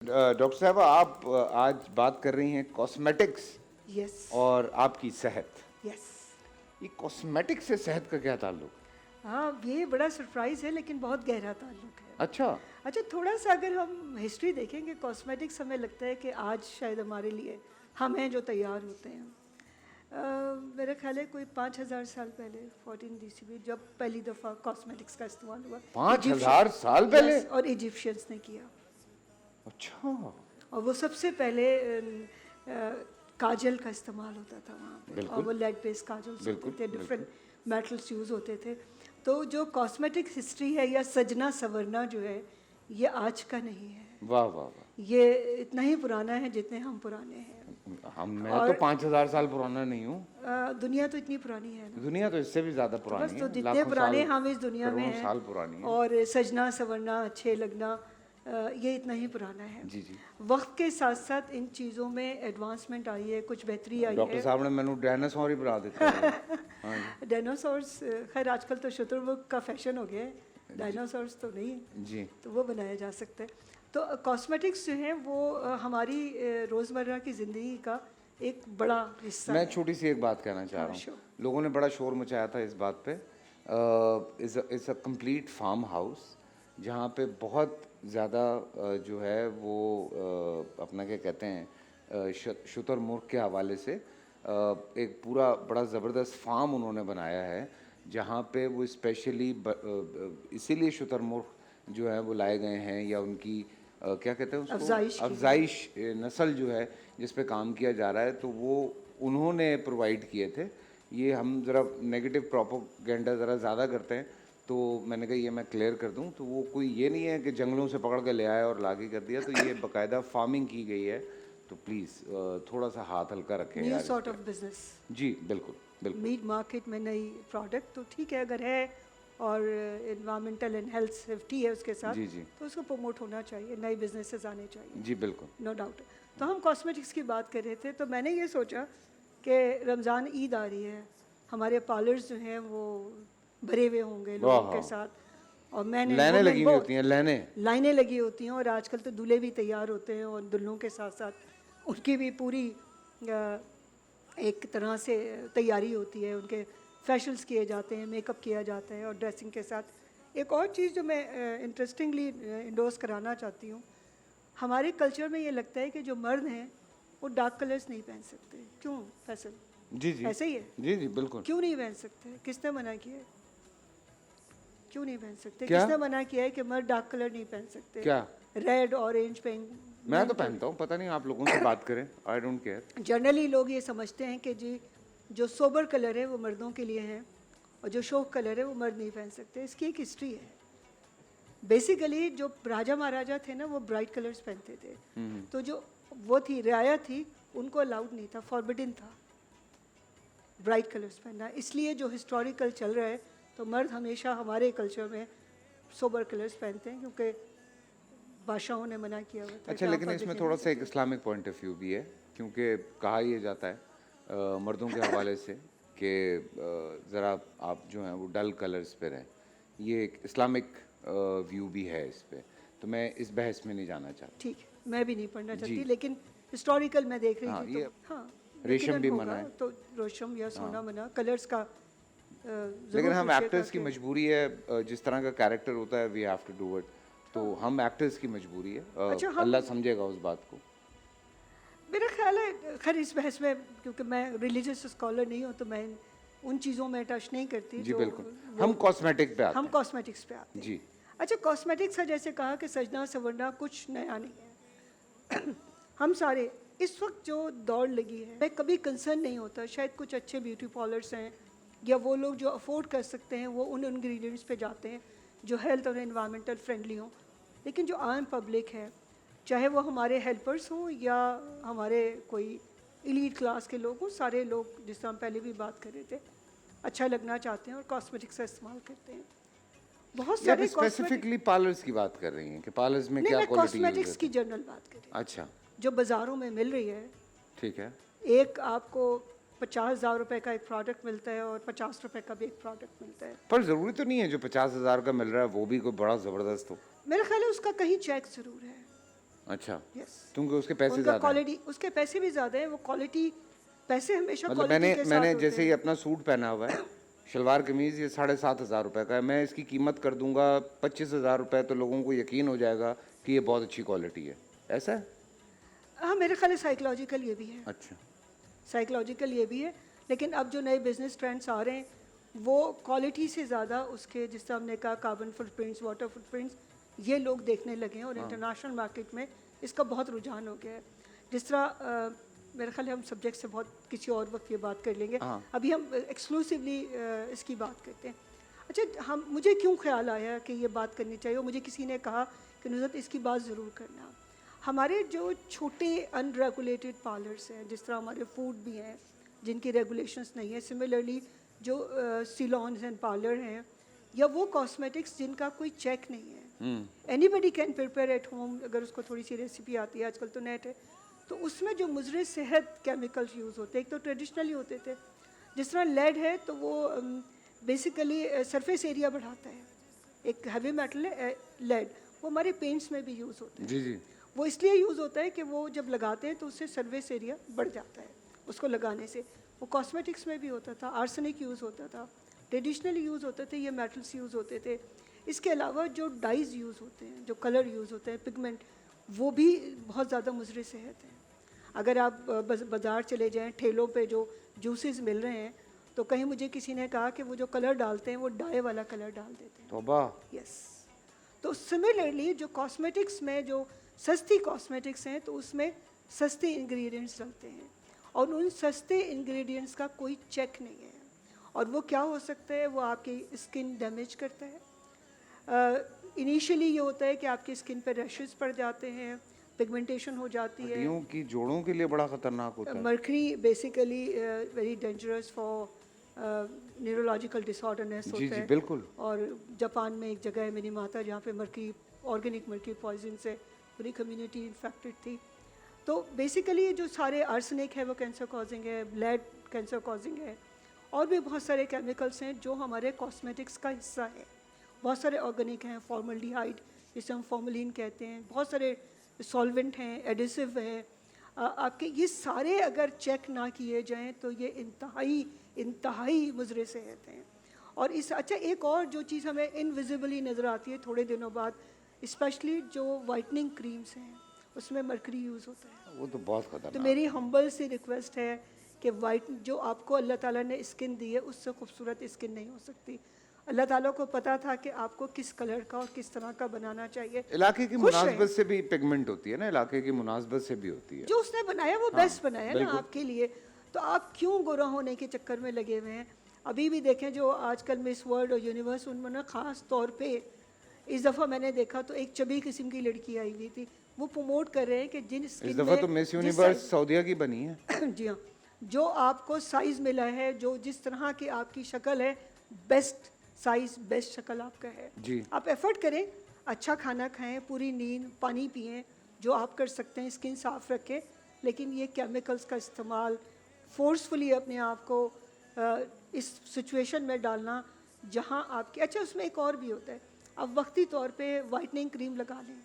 Doctor साहब आप आज बात कर रही हैं कॉस्मेटिक्स यस और आपकी सेहत। यस। ये कॉस्मेटिक्स से सेहत का क्या ताल्लुक? हाँ, ये बड़ा सरप्राइज़ है लेकिन बहुत गहरा ताल्लुक है। अच्छा। अच्छा, थोड़ा सा अगर हम हिस्ट्री देखेंगे कॉस्मेटिक्स, हमें लगता है कि आज शायद हमारे लिए हम हैं जो तैयार होते हैं। मेरा ख्याल है कोई 5,000 साल पहले 14 ईस्वी जब पहली दफ़ा कॉस्मेटिक्स का इस्तेमाल हुआ। 5,000 साल पहले? Yes, और इजिप्शियंस ने किया। अच्छा। और वो सबसे पहले काजल का इस्तेमाल होता था वहाँ पे, और बिल्कुल। वो लेड बेस्ड काजल्स बिल्कुल, होते थे, डिफरेंट मेटल्स यूज़ होते थे। तो जो कॉस्मेटिक हिस्ट्री है या सजना संवरना जो है, ये आज का नहीं है। वाह वाह वाह। ये इतना ही पुराना है जितने हम पुराने हैं। मैं तो और 5,000 साल पुराना नहीं हूँ। दुनिया तो इतनी पुरानी है ना, दुनिया तो इससे भी ज्यादा तो बस पुरानी तो है। जितने लाखों पुराने साल, हम इस दुनिया में करोड़ों हैं, साल पुरानी है। और सजना संवरना, अच्छे लगना, ये इतना ही पुराना है। जी जी। वक्त के साथ साथ इन चीज़ों में एडवांसमेंट आई है, कुछ बेहतरी आई डॉक्टर है। साहब ने मैंने डायनासोर ही बना देता है। हाँ जी। डायनासोर्स, खैर आजकल तो शुतुरमुर्ग का फैशन हो गया है, डायनासोर्स तो नहीं, जी। तो वो बनाया जा सकता है। तो कॉस्मेटिक्स जो हैं वो हमारी रोज़मर्रा की ज़िंदगी का एक बड़ा हिस्सा मैं है। छोटी सी एक बात कहना चाह रहा हूँ। sure. लोगों ने बड़ा शोर मचाया था इस बात पे। It's a complete farm house जहाँ पे बहुत ज़्यादा जो है वो अपना क्या कहते हैं शुतुरमुर्ग के हवाले से एक पूरा बड़ा ज़बरदस्त फार्म उन्होंने बनाया है, जहाँ पे वो स्पेशली इसीलिए शुतुरमुर्ग जो है वो लाए गए हैं, या उनकी क्या कहते हैं उसको, अफजाइश नस्ल जो है जिस पे काम किया जा रहा है, तो वो उन्होंने प्रोवाइड किए थे। ये हम ज़रा नेगेटिव प्रोपोगेंडा ज़रा ज़्यादा करते हैं, तो मैंने कहा ये मैं क्लियर कर दूं। तो वो कोई ये नहीं है कि जंगलों से पकड़ के ले आया और लाके कर दिया, तो ये बाकायदा फार्मिंग की गई है। तो प्लीज़ थोड़ा सा हाथ हल्का रखें न्यू यार सॉर्ट इस ऑफ बिजनेस। पे। जी बिल्कुल बिल्कुल। मीट मार्केट में नई प्रोडक्ट तो ठीक है अगर है, और इन्वायरमेंटल एंड हेल्थ सेफ्टी है उसके साथ, जी जी तो उसको प्रमोट होना चाहिए, नए बिजनेसेस आने चाहिए। जी बिल्कुल। No doubt. तो हम कॉस्मेटिक्स की बात कर रहे थे, तो मैंने ये सोचा कि रमज़ान ईद आ रही है, हमारे पार्लर्स जो हैं वो भरे हुए होंगे लोगों के साथ, और मैंने लाइनें लगी हुई होती हैं, लाइनें लगी होती हैं, और आजकल तो दूल्हे भी तैयार होते हैं, और दुल्हनों के साथ साथ उनकी भी पूरी एक तरह से तैयारी होती है, उनके फैशल्स किए जाते हैं, मेकअप किया जाता है, और ड्रेसिंग के साथ एक और चीज़ जो मैं इंटरेस्टिंगली इंडोर्स कराना चाहती हूँ, हमारे कल्चर में ये लगता है कि जो मर्द हैं वो डार्क कलर्स नहीं पहन सकते। क्यों फैसल? जी जी ऐसे ही है? जी जी बिल्कुल। क्यों नहीं पहन सकते? किसने मना किया है? क्यों नहीं पहन सकते? क्या? किसने मना किया है कि मर्द डार्क कलर नहीं पहन सकते? क्या? Red, orange, pink. मैं तो पहनता हूँ, पता नहीं आप लोगों से बात करें, आई डोंट केयर। जनरली लोग ये समझते हैं कि जी जो सोबर कलर है वो मर्दों के लिए है, और जो शोक कलर है वो मर्द नहीं पहन सकते। इसकी एक हिस्ट्री है। बेसिकली जो राजा महाराजा थे ना, वो ब्राइट कलर्स पहनते थे, तो जो वो थी रियाया थी, उनको अलाउड नहीं था, फॉरबिडन था ब्राइट कलर्स पहनना। इसलिए जो हिस्टोरिकल चल रहा है, तो मर्द हमेशा हमारे कल्चर में सोबर कलर्स पहनते हैं, क्योंकि बादशाहों ने मना किया हुआ था। अच्छा, लेकिन इसमें थोड़ा सा एक इस्लामिक पॉइंट ऑफ व्यू भी है, क्योंकि कहा यह जाता है मर्दों के हवाले से कि ज़रा आप जो हैं वो डल कलर्स पे रहें। ये एक इस्लामिक व्यू भी है इस पे, तो मैं इस बहस में नहीं जाना चाहता। ठीक है, मैं भी नहीं पढ़ना चाहती, जी। लेकिन हिस्टोरिकल मैं देख रही हाँ, थी, ये तो हाँ रेशम यकीनन भी होगा, मना है। तो रेशम या सोना मना, कलर्स का लेकिन हम एक्टर्स की मजबूरी है, जिस तरह का कैरेक्टर होता है we have to do it, तो हम एक्टर्स की मजबूरी है। अच्छा, अल्लाह समझेगा उस बात को। मेरा ख्याल है, खैर इस बहस में क्योंकि मैं रिलीजियस स्कॉलर नहीं हूँ, तो मैं उन चीज़ों में टच नहीं करती। जी बिल्कुल। हम कॉस्मेटिक पे आते हम हैं। कॉस्मेटिक्स पे आते हैं। जी। अच्छा, कॉस्मेटिक्स का जैसे कहा कि सजना संवरना कुछ नया नहीं है। हम सारे इस वक्त जो दौड़ लगी है, मैं कभी कंसर्न नहीं होता, शायद कुछ अच्छे ब्यूटी पार्लर्स हैं, या वो लोग जो अफोर्ड कर सकते हैं वो उन इंग्रेडिएंट्स पे जाते हैं जो हेल्थ और एनवायरमेंटल फ्रेंडली हों। लेकिन जो आम पब्लिक है, चाहे वो हमारे हेल्पर्स हों या हमारे कोई एलीट क्लास के लोग हों, सारे लोग जिस तरह हम पहले भी बात कर रहे थे, अच्छा लगना चाहते हैं और कॉस्मेटिक्स का इस्तेमाल करते हैं। बहुत सारे स्पेसिफिकली पार्लर्स की बात कर रही हैं कि पार्लर्स में नहीं, क्या मैं क्वालिटी कॉस्मेटिक्स की जनरल बात कर रही हूँ। अच्छा, जो बाज़ारों में मिल रही है, ठीक है। एक आपको 50,000 रुपये का एक प्रोडक्ट मिलता है, और 50 रुपये का भी एक प्रोडक्ट मिलता है। पर ज़रूरी तो नहीं है जो 50,000 का मिल रहा है वो भी कोई बड़ा ज़बरदस्त हो। मेरा ख्याल है उसका कहीं चेक ज़रूर है। अच्छा, यस। क्योंकि उसके पैसे उनका ज़्यादा हैं। क्वालिटी, उसके पैसे भी ज़्यादा हैं, वो क्वालिटी, पैसे हमेशा मतलब क्वालिटी के साथ मैंने होते जैसे ही हैं। अपना सूट पहना हुआ है, शलवार कमीज़, ये 7,500 रुपये का है, मैं इसकी कीमत कर दूंगा 25,000 रुपये, तो लोगों को यकीन हो जाएगा कि ये बहुत अच्छी क्वालिटी है, ऐसा है? हाँ, मेरे ख्याल है साइकोलॉजिकल ये भी है, अच्छा। साइकोलॉजिकल ये भी है। लेकिन अब जो नए बिजनेस ट्रेंड्स आ रहे हैं वो क्वालिटी से ज़्यादा उसके, जिस तरह हमने कहा कार्बन फुटप्रिंट्स, वाटर फुटप्रिंट्स, ये लोग देखने लगे हैं और इंटरनेशनल मार्केट में इसका बहुत रुझान हो गया है। जिस तरह मेरे ख्याल है हम सब्जेक्ट से बहुत किसी और वक्त ये बात कर लेंगे, हाँ। अभी हम एक्सक्लूसिवली इसकी बात करते हैं। अच्छा, हम, मुझे क्यों ख्याल आया कि ये बात करनी चाहिए, और मुझे किसी ने कहा कि नुज़रत इसकी बात ज़रूर करना। हमारे जो छोटे अनरेगुलेटेड पार्लर्स हैं, जिस तरह हमारे फूड भी हैं जिनकी रेगुलेशंस नहीं है, सिमिलरली जो सिलॉन्स एंड पार्लर हैं, या वो कॉस्मेटिक्स जिनका कोई चेक नहीं है, anybody can prepare at home, अगर उसको थोड़ी सी रेसिपी आती है, आजकल तो नेट है, तो उसमें जो मुज़र सेहत केमिकल्स यूज़ होते हैं, एक तो ट्रेडिशनली होते थे, जिस तरह लेड है तो वो बेसिकली सरफेस एरिया बढ़ाता है, एक हैवी मेटल है लेड, वो हमारे पेंट्स में भी यूज़ होते हैं। जी जी। वो इसलिए यूज़ होता है कि वो जब लगाते हैं तो उससे सर्विस एरिया बढ़ जाता है उसको लगाने से। वो कॉस्मेटिक्स में भी होता था, आर्सेनिक यूज़ होता था, ट्रेडिशनली यूज़ होते थे, ये मेटल्स यूज़ होते थे। इसके अलावा जो डाइज यूज़ होते हैं, जो कलर यूज़ होते हैं, पिगमेंट, वो भी बहुत ज़्यादा मुज़र सेहत हैं। अगर आप बाज़ार चले जाएँ, ठेलों पे जो जूसेस मिल रहे हैं, तो कहीं मुझे किसी ने कहा कि वो जो कलर डालते हैं वो डाई वाला कलर डाल देते हैं। तौबा। यस। तो सिमिलरली जो कॉस्मेटिक्स में जो सस्ती कॉस्मेटिक्स हैं तो उसमें सस्ते इंग्रेडिएंट्स डलते हैं, और उन सस्ते इंग्रेडिएंट्स का कोई चेक नहीं है, और वो क्या हो सकता है, वो आपकी स्किन डैमेज करता है। इनिशियली ये होता है कि आपकी स्किन पर रैशेस पड़ जाते हैं, पिगमेंटेशन हो जाती है। हड्डियों की जोड़ों के लिए बड़ा खतरनाक होता है। Mercury basically very dangerous for neurological disorders जी होता जी है। बिल्कुल। और जापान में एक जगह है मेरी माता जहाँ पे मर्करी, ऑर्गेनिक मर्करी पॉइजन से पूरी कम्युनिटी इन्फेक्टेड थी। तो बेसिकली जो सारे आर्सेनिक है वो कैंसर कॉजिंग है, लेड कैंसर कॉजिंग है, और भी बहुत सारे केमिकल्स हैं जो हमारे कॉस्मेटिक्स का हिस्सा है। बहुत सारे ऑर्गेनिक हैं, फॉर्मल्डिहाइड जिसे हम फॉर्मलिन कहते हैं, बहुत सारे सॉल्वेंट हैं, एडिसिव हैं। आपके ये सारे अगर चेक ना किए जाएं तो ये इंतहाई मुज़र सेहत हैं। और इस, अच्छा, एक और जो चीज़ हमें इनविजिबली नज़र आती है थोड़े दिनों बाद, स्पेशली जो वाइटनिंग क्रीम्स हैं उसमें मर्करी यूज़ होता है। वो तो बहुत तो खतरनाक। मेरी हम्बल सी रिक्वेस्ट है कि वाइट, जो आपको अल्लाह ताला ने स्किन दी है उससे खूबसूरत स्किन नहीं हो सकती। अल्लाह ताला को पता था कि आपको किस कलर का और किस तरह का बनाना चाहिए। इलाके की खुश रहें। मुनासबत से भी पिगमेंट होती है ना, इलाके की मुनासबत से भी होती है। जो उसने बनाया वो बेस्ट बनाया ना बिल्कुल। आपके लिए, तो आप क्यों गोरा होने के चक्कर में लगे हुए हैं। अभी भी देखें जो आजकल मिस वर्ल्ड और यूनिवर्स, उनमें ना ख़ास तौर पे इस दफ़ा मैंने देखा तो एक चबी किस्म की लड़की आई हुई थी, वो प्रमोट कर रहे हैं कि जिन इस स्किन दफ़ा में तो मिस जिस यूनिवर्स सऊदीया की बनी है। साइज जी हाँ, जो आपको साइज़ मिला है, जो जिस तरह की आपकी शक्ल है, बेस्ट साइज़, बेस्ट शक्ल आपका है। जी। आप एफर्ट करें, अच्छा खाना खाएं, पूरी नींद, पानी पिएं, जो आप कर सकते हैं, स्किन साफ़ रखें, लेकिन ये केमिकल्स का इस्तेमाल, फोर्सफुली अपने आप को इस सिचुएशन में डालना जहां आपकी, अच्छा उसमें एक और भी होता है, आप वक्ती तौर पे वाइटनिंग क्रीम लगा लें,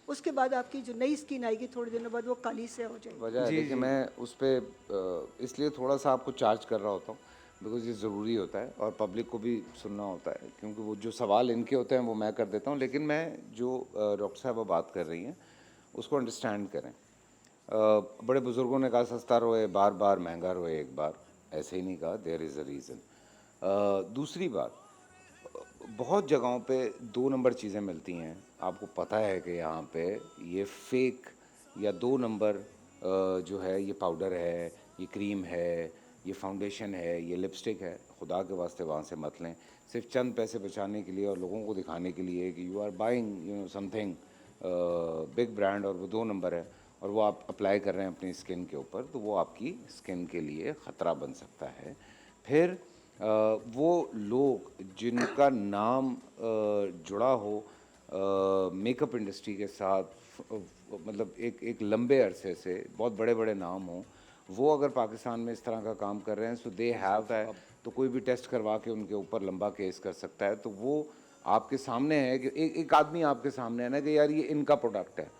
उसके बाद आपकी जो नई स्किन आएगी थोड़े दिनों बाद वो काली से हो जाएगी। वजह है, जी, देखिए जी। मैं उस पर इसलिए थोड़ा सा आपको चार्ज कर रहा होता हूँ, बिकॉज ये ज़रूरी होता है और पब्लिक को भी सुनना होता है, क्योंकि वो जो सवाल इनके होते हैं वो मैं कर देता हूँ, लेकिन मैं जो डॉक्टर साहब बात कर रही हैं उसको अंडरस्टैंड करें। बड़े बुज़ुर्गों ने कहा सस्ता रोए बार बार, महंगा रोए एक बार, ऐसे ही नहीं कहा, देयर इज़ अ रीज़न। दूसरी बात, बहुत जगहों पे 2 नंबर चीज़ें मिलती हैं, आपको पता है कि यहाँ पे ये फेक या 2 नंबर जो है, ये पाउडर है, ये क्रीम है, ये फाउंडेशन है, ये लिपस्टिक है, खुदा के वास्ते वहाँ से मत लें। सिर्फ चंद पैसे बचाने के लिए और लोगों को दिखाने के लिए कि you are buying something big brand, और वो 2 नंबर है और वो आप अप्लाई कर रहे हैं अपनी स्किन के ऊपर, तो वो आपकी स्किन के लिए ख़तरा बन सकता है। फिर वो लोग जिनका नाम जुड़ा हो मेकअप इंडस्ट्री के साथ, मतलब एक लंबे अरसे से बहुत बड़े बड़े नाम हों, वो अगर पाकिस्तान में इस तरह का काम कर रहे हैं, सो दे हैव है, तो कोई भी टेस्ट करवा के उनके ऊपर लंबा केस कर सकता है। तो वो आपके सामने है कि एक आदमी आपके सामने है ना कि यार ये इनका प्रोडक्ट है,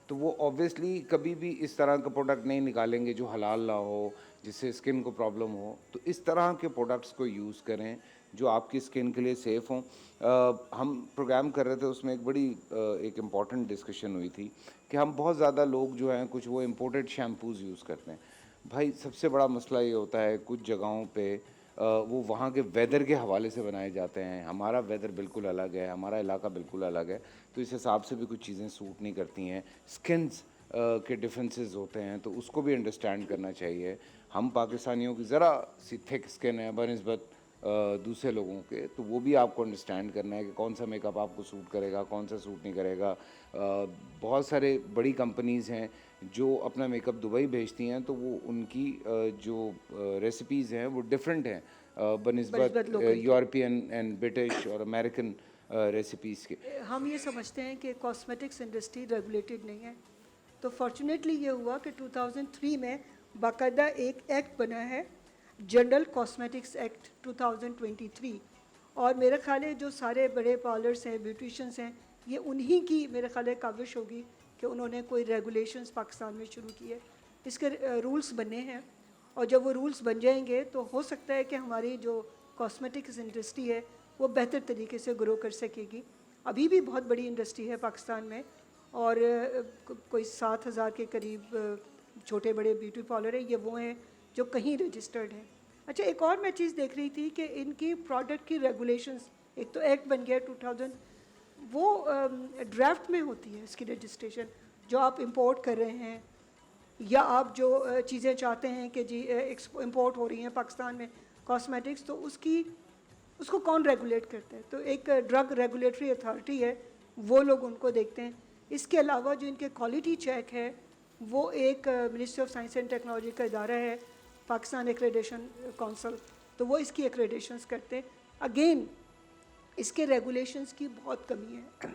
तो वो ऑब्वियसली कभी भी इस तरह का प्रोडक्ट नहीं निकालेंगे जो हलाल ना हो, जिससे स्किन को प्रॉब्लम हो। तो इस तरह के प्रोडक्ट्स को यूज़ करें जो आपकी स्किन के लिए सेफ़ हों। हम प्रोग्राम कर रहे थे, उसमें एक बड़ी एक इम्पॉर्टेंट डिस्कशन हुई थी कि हम बहुत ज़्यादा लोग जो हैं कुछ वो इम्पोर्टेड शैम्पूज़ यूज़ करते हैं। भाई सबसे बड़ा मसला ये होता है कुछ जगहों पे वो वहाँ के वेदर के हवाले से बनाए जाते हैं। हमारा वेदर बिल्कुल अलग है, हमारा इलाका बिल्कुल अलग है, तो इस हिसाब से भी कुछ चीज़ें सूट नहीं करती हैं। स्किन्स के डिफरेंसेस होते हैं, तो उसको भी अंडरस्टैंड करना चाहिए। हम पाकिस्तानियों की ज़रा सी थिक स्किन है बनिस्बत दूसरे लोगों के, तो वो भी आपको अंडरस्टैंड करना है कि कौन सा मेकअप आपको सूट करेगा, कौन सा सूट नहीं करेगा। बहुत सारे बड़ी कंपनीज़ हैं जो अपना मेकअप दुबई भेजती हैं, तो वो उनकी जो रेसिपीज़ हैं वो डिफरेंट हैं बनिस्बत बनिस्बत लोकल की। यूरोपियन एंड ब्रिटिश और अमेरिकन रेसिपीज़ के। हम ये समझते हैं कि कॉस्मेटिक्स इंडस्ट्री रेगुलेटेड नहीं है, तो फॉर्चुनेटली ये हुआ कि 2003 में बाकायदा एक एक्ट बना है, जनरल कॉस्मेटिक्स एक्ट 2023, और मेरा ख्याल है जो सारे बड़े पार्लर्स हैं, ब्यूटिशियंस हैं, ये उन्हीं की मेरा ख्याल है काविश होगी कि उन्होंने कोई रेगुलेशंस पाकिस्तान में शुरू किए। इसके रूल्स बने हैं, और जब वो रूल्स बन जाएंगे तो हो सकता है कि हमारी जो कॉस्मेटिक्स इंडस्ट्री है वो बेहतर तरीके से ग्रो कर सकेगी। अभी भी बहुत बड़ी इंडस्ट्री है पाकिस्तान में, और कोई 7,000 के करीब छोटे बड़े ब्यूटी पार्लर है, ये वो हैं जो कहीं रजिस्टर्ड हैं। अच्छा, एक और मैं चीज़ देख रही थी कि इनकी प्रोडक्ट की रेगुलेशंस, एक तो एक्ट बन गया 2000, वो ड्राफ्ट में होती है इसकी रजिस्ट्रेशन, जो आप इंपोर्ट कर रहे हैं या आप जो चीज़ें चाहते हैं कि जी इंपोर्ट हो रही हैं पाकिस्तान में कॉस्मेटिक्स, तो उसको कौन रेगुलेट करता है? तो एक ड्रग रेगुलेटरी अथॉरिटी है, वो लोग उनको देखते हैं। इसके अलावा जो इनके क्वालिटी चेक है वो एक ministry of science and technology का इदारा है, पाकिस्तान एक्रेडिशन काउंसिल, तो वो इसकी एक्रेडिशंस करते हैं। अगेन इसके रेगुलेशंस की बहुत कमी है,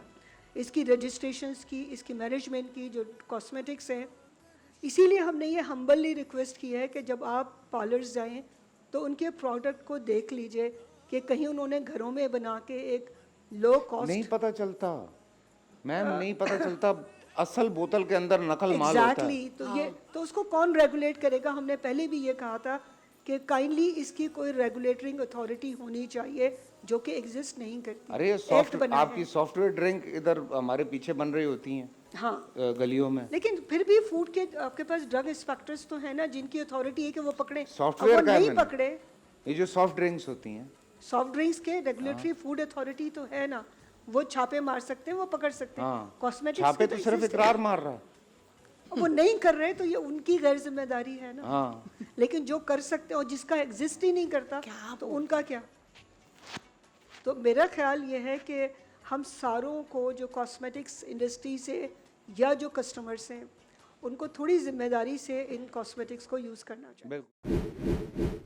इसकी रजिस्ट्रेशंस की, इसकी मैनेजमेंट की, जो कॉस्मेटिक्स हैं। इसीलिए हमने ये हम्बली रिक्वेस्ट की है कि जब आप पार्लर्स जाएं तो उनके प्रोडक्ट को देख लीजिए कि कहीं उन्होंने घरों में बना के एक लो कॉस्ट। नहीं पता चलता मैम, नहीं पता चलता, असल बोतल के अंदर नकल माल होता है। एग्जैक्टली, तो ये तो उसको कौन रेगुलेट करेगा? हमने पहले भी ये कहा था कि काइंडली इसकी कोई रेगुलेटरिंग अथॉरिटी होनी चाहिए, जो कि एग्जिस्ट नहीं करती। अरे Act बना है। आपकी सॉफ्टवेयर ड्रिंक इधर हमारे पीछे बन रही होती हैं हाँ, गलियों में। लेकिन फिर भी फूड के आपके पास ड्रग इंस्पेक्टर्स तो है ना, जिनकी अथॉरिटी है कि वो पकड़े। सॉफ्टवेयर अब वो का है नहीं मैंने। पकड़े, ये जो सॉफ्ट ड्रिंक्स होती हैं, सॉफ्ट ड्रिंक्स के रेगुलेटरी फूड अथॉरिटी तो है ना, वो छापे मार सकते हैं, वो पकड़ सकते हैं। हाँ, कॉस्मेटिक्स छापे तो सिर्फ इकरार मार रहा है। वो नहीं कर रहे तो ये उनकी गैर जिम्मेदारी है ना। हाँ, लेकिन जो कर सकते हैं और जिसका एग्जिस्ट ही नहीं करता, तो उनका क्या? तो मेरा ख्याल ये है कि हम सारों को, जो कॉस्मेटिक्स इंडस्ट्री से या जो कस्टमर्स हैं, उनको थोड़ी जिम्मेदारी से इन कॉस्मेटिक्स को यूज़ करना चाहिए। बिल्कुल।